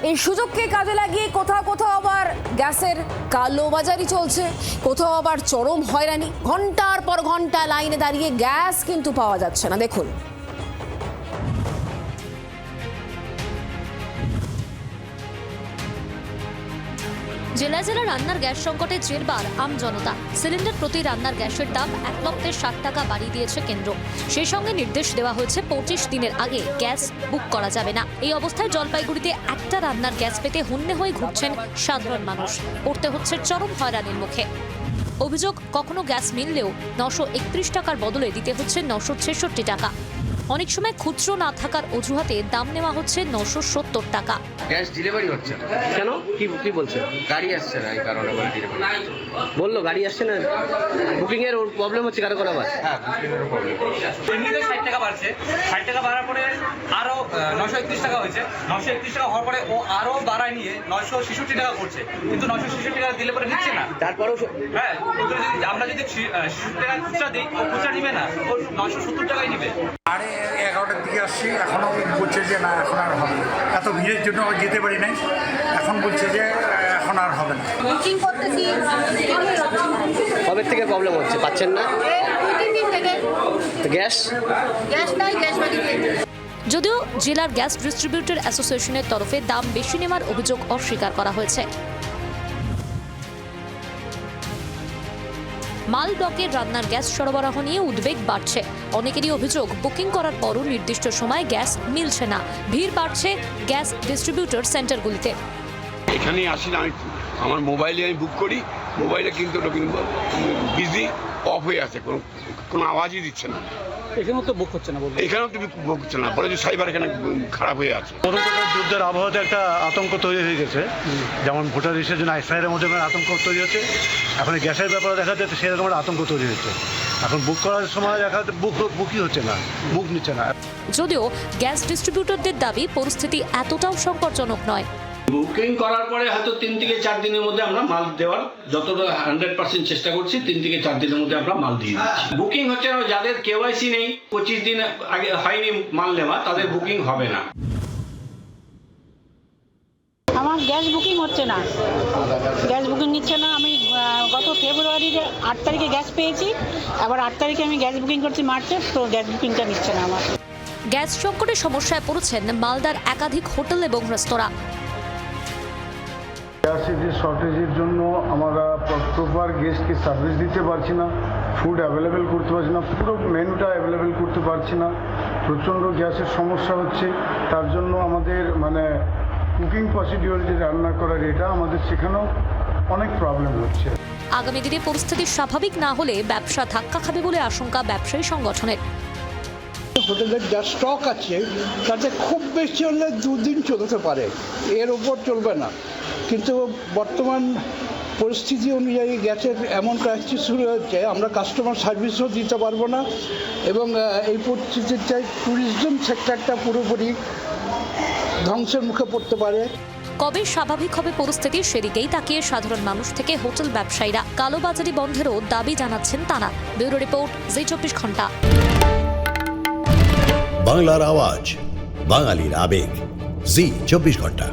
এই সুযোগকে কাজে লাগিয়ে কোথাও কোথাও আবার গ্যাসের কালোবাজারি চলছে, কোথাও আবার চরম হয়রানি। ঘন্টার পর ঘন্টা লাইনে দাঁড়িয়ে গ্যাস কিন্তু পাওয়া যাচ্ছে না। দেখুন, জেলায় জেলা রান্নার গ্যাস সংকটে জেরবার আম জনতা। সিলিন্ডার প্রতি রান্নার গ্যাসের দাম 1 লক্ষে 60 টাকা বাড়িয়ে দিয়েছে কেন্দ্র। সেই সঙ্গে নির্দেশ দেওয়া হয়েছে 25 দিনের আগে গ্যাস বুক করা যাবে না। এই অবস্থায় জলপাইগুড়িতে একটা রান্নার গ্যাস পেতে হন্যে হয়ে ঘুরছেন সাধারণ মানুষ। পড়তে হচ্ছে চরম হয়রানির মুখে। অভিযোগ, কখনো গ্যাস মিললেও 931 টাকার বদলে দিতে হচ্ছে 966 টাকা। অনেক সময় খুচরো না থাকার অজুহাতে দাম নেওয়া হচ্ছে 970 টাকা। গ্যাস ডেলিভারি হচ্ছে না। কেন? কি বলছে? গাড়ি আসছে না, এই কারণে বললো গাড়ি আসছে না, বুকিং এর প্রবলেম হচ্ছে কারো কারো আবার। হ্যাঁ, বুকিং এর প্রবলেম। এমনিতে 60 টাকা বাড়ছে, 60 টাকা বাড়ার পরে আরো 931 টাকা হয়েছে। 931 টাকা হওয়ার পরে ও আরো বাড়ায় নিয়ে 966 টাকা করছে, কিন্তু 966 টাকা দিলে পরে নিচ্ছে না। তারপরেও হ্যাঁ, আমরা যদি 66 টাকা খুচরা দিই, ও খুচরা নিবে না, ও 970 টাকাই নিবে। 11টার দিকে আসছি, এখনও বলছে যে না, এখন আর হবে না। এত ভিড়ের জন্য যেতে পারি নাই, এখন বলছে যে এখন আর হবে না। বুকিং করতেছি, কবে থেকে প্রবলেম হচ্ছে, পাচ্ছেন না? 2-3 দিন থেকে তো গ্যাস নাই, গ্যাস বাকি দিয়ে। যদিও জেলার গ্যাস ডিস্ট্রিবিউটর অ্যাসোসিয়েশনের তরফে দাম বেশি নেওয়ার অভিযোগ অস্বীকার করা হয়েছে। মাল ব্লকের রান্নার গ্যাস সরবরাহ নিয়ে উদ্বেগ বাড়ছে। অনেকেরই অভিযোগ, বুকিং করার পরও নির্দিষ্ট সময় গ্যাস মিলছে না। ভিড় বাড়ছে গ্যাস ডিস্ট্রিবিউটর সেন্টারগুলিতে। এখানে আসি না, আমার মোবাইলে আমি বুক করি, মোবাইলে কিন্তু বিজি অফ হয়ে আছে, কোনো আওয়াজই দিচ্ছে না। এখানেও তো বুক হচ্ছে না, এখানেও তো বুক হচ্ছে না, বলে যে সাইবার এখানে খারাপ হয়ে আছে। যুদ্ধের আবহাওয়াতে একটা আতঙ্ক তৈরি হয়ে গেছে, যেমন ভোটার লিস্টের জন্য এসআইআর মধ্যে আতঙ্ক তৈরি হচ্ছে। এখন গ্যাসের ব্যাপারে দেখা যাচ্ছে সেরকম একটা আতঙ্ক তৈরি হচ্ছে। এখন বুক করার সময় দেখা যাচ্ছে বুকই হচ্ছে না, বুক নিচ্ছে না। যদিও গ্যাস ডিস্ট্রিবিউটরদের দাবি, পরিস্থিতি এতটাও সংকটজনক নয়। বুকিং করার পরে হয়তো 3 থেকে 4 দিনের মধ্যে আমরা মাল দেওয়ার যতটা 100% চেষ্টা করছি, 3 থেকে 4 দিনের মধ্যে আমরা মাল দিয়ে দিচ্ছি। বুকিং হচ্ছে না, যাদের কেওয়াইসি নেই, 25 দিন আগে হয়নি মাল নেওয়া, তাদের বুকিং হবে না। আমার গ্যাস বুকিং হচ্ছে না, গ্যাস বুকিং নিচ্ছে না। আমি গত ফেব্রুয়ারির 8 তারিখে গ্যাস পেয়েছি, আবার 8 তারিখে আমি গ্যাস বুকিং করছি মার্চে, তো গ্যাস বুকিংটা নিচ্ছে না আমার। গ্যাস সংকটের সমস্যায় পড়েছেন মালদার একাধিক হোটেল এবং রেস্তোরাঁ। গ্যাসের যে শর্টেজের জন্য আমরা প্রপার গেস্টকে সার্ভিস দিতে পারছি না, ফুড অ্যাভেলেবেল করতে পারছি না, পুরো মেনুটা অ্যাভেলেবেল করতে পারছি না। প্রচণ্ড গ্যাসের সমস্যা হচ্ছে, তার জন্য আমাদের কুকিং প্রসিডিওর যে রান্না করার এটা আমাদের সেখানেও অনেক প্রবলেম হচ্ছে। আগামী দিনে পরিস্থিতি স্বাভাবিক না হলে ব্যবসা ধাক্কা খাবে বলে আশঙ্কা ব্যবসায়ী সংগঠনের। হোটেলের যা স্টক আছে তাতে খুব বেশি হলে 2 দিন চলতে পারে, এর উপর চলবে না। কিন্তু বর্তমান পরিস্থিতি অনুযায়ী গ্যাসের এমন ক্রাইসিস শুরু হচ্ছে, আমরা কাস্টমার সার্ভিসও দিতে পারবো না, এবং এই পরিস্থিতিতে ট্যুরিজম সেক্টরটা পুরোপুরি ধ্বংসের মুখে পড়তে পারে। কবে স্বাভাবিক হবে পরিস্থিতি, সেদিকেই তাকিয়ে সাধারণ মানুষ থেকে হোটেল ব্যবসায়ীরা কালোবাজারি বন্ধেরও দাবি জানাচ্ছেন তারা। ব্যুরো রিপোর্ট, জি 24 ঘন্টা। বাংলার আওয়াজ, বাঙালির আবেগ, জি 24 ঘন্টা।